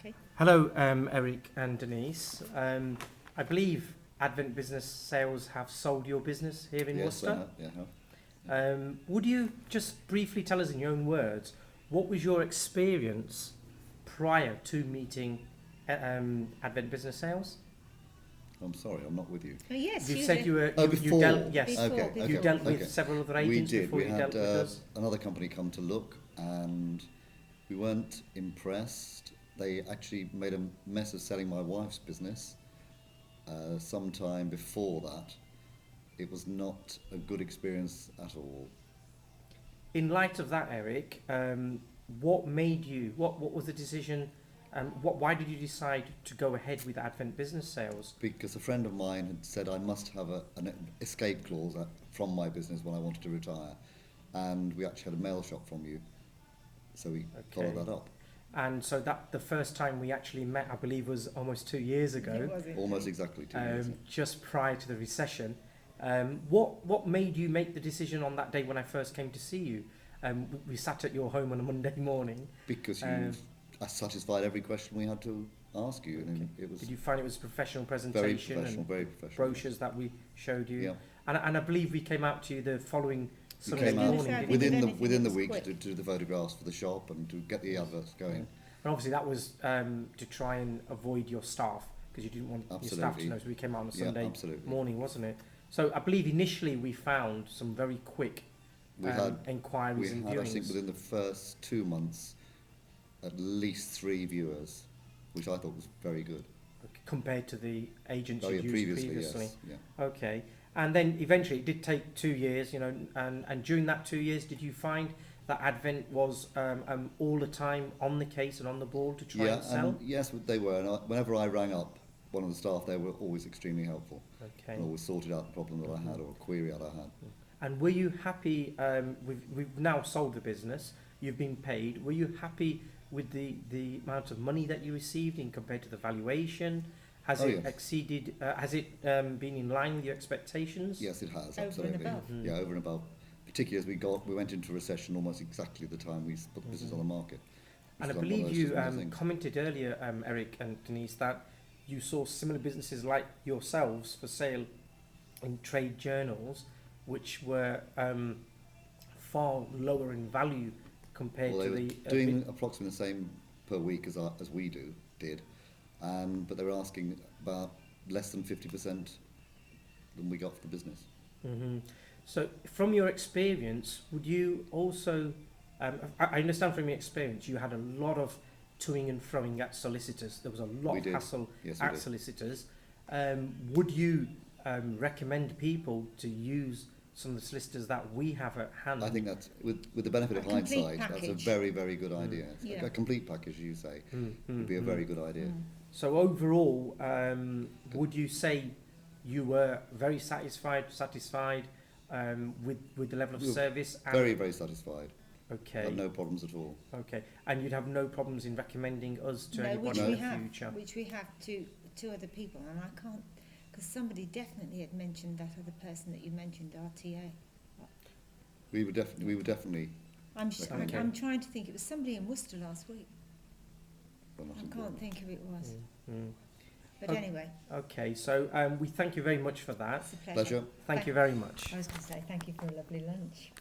Okay. Hello, Eric and Denise. I believe Advent Business Sales have sold your business here in Worcester. Yes, I have. Would you just briefly tell us in your own words, what was your experience prior to meeting Advent Business Sales? I'm sorry, I'm not with you. Oh, yes. You said you were. Before. Yes. Before. You dealt with several other agents We did. before We you had dealt with us. another company come to look, and we weren't impressed. They actually made a mess of selling my wife's business sometime before that. It was not a good experience at all. In light of that, Eric, what made you? What was the decision? Why did you decide to go ahead with Advent Business Sales? Because a friend of mine had said I must have an escape clause from my business when I wanted to retire, and we actually had a mail shop from you, so we followed that up. And so that the first time we actually met, I believe, was almost 2 years ago. Almost exactly 2 years. Just prior to the recession. What made you make the decision on that day when I first came to see you? We sat at your home on a Monday morning. Because you've satisfied every question we had to ask you. And it was Did you find it was a professional very presentation professional, and very professional. brochures that we showed you? Yeah. And I believe we came out to you the following We Sunday came out morning. within the week to do the photographs for the shop and to get the adverts going. And obviously that was to try and avoid your staff, because you didn't want your staff to know. So we came out on a Sunday morning, wasn't it? So I believe initially we found some very quick inquiries and viewings. We had, I think, within the first 2 months, at least 3 viewers, which I thought was very good. Compared to the agents you used previously. Yes, yeah. Okay. And then eventually it did take 2 years, and during that 2 years, did you find that Advent was all the time on the case and on the ball to try and sell? Yes, they were. And whenever I rang up one of the staff, they were always extremely helpful. Okay. And always sorted out the problem that I had or a query that I had. And were you happy, we've now sold the business, you've been paid, were you happy with the amount of money that you received in compared to the valuation? Has it exceeded, has it been in line with your expectations? Yes, it has, over absolutely. And above. Yeah, over and above. Particularly as we went into recession almost exactly the time we put the business on the market. And I believe you commented earlier, Eric and Denise, that you saw similar businesses like yourselves for sale in trade journals, which were far lower in value compared to the... doing approximately the same per week as we did, but they were asking about less than 50% than we got for the business. Mm-hmm. So from your experience, would you also... I understand from your experience you had a lot of toing and froing at solicitors. There was a lot of hassle at solicitors. Would you recommend people to use some of the solicitors that we have at hand? I think that's, with the benefit of hindsight, that's a very, very good idea. Yeah. A complete package, you say, would be a very good idea. So overall, would you say you were very satisfied with the level of service? Very, very satisfied. Okay. Had no problems at all. Okay. And you'd have no problems in recommending us to anyone in the future? Which we have to other people, and I can't, because somebody definitely had mentioned that other person that you mentioned, RTA. We were definitely. I'm trying to think. It was somebody in Worcester last week. I can't think who it was. But anyway. Okay, so we thank you very much for that. It's a pleasure. Thank you very much. I was going to say thank you for a lovely lunch.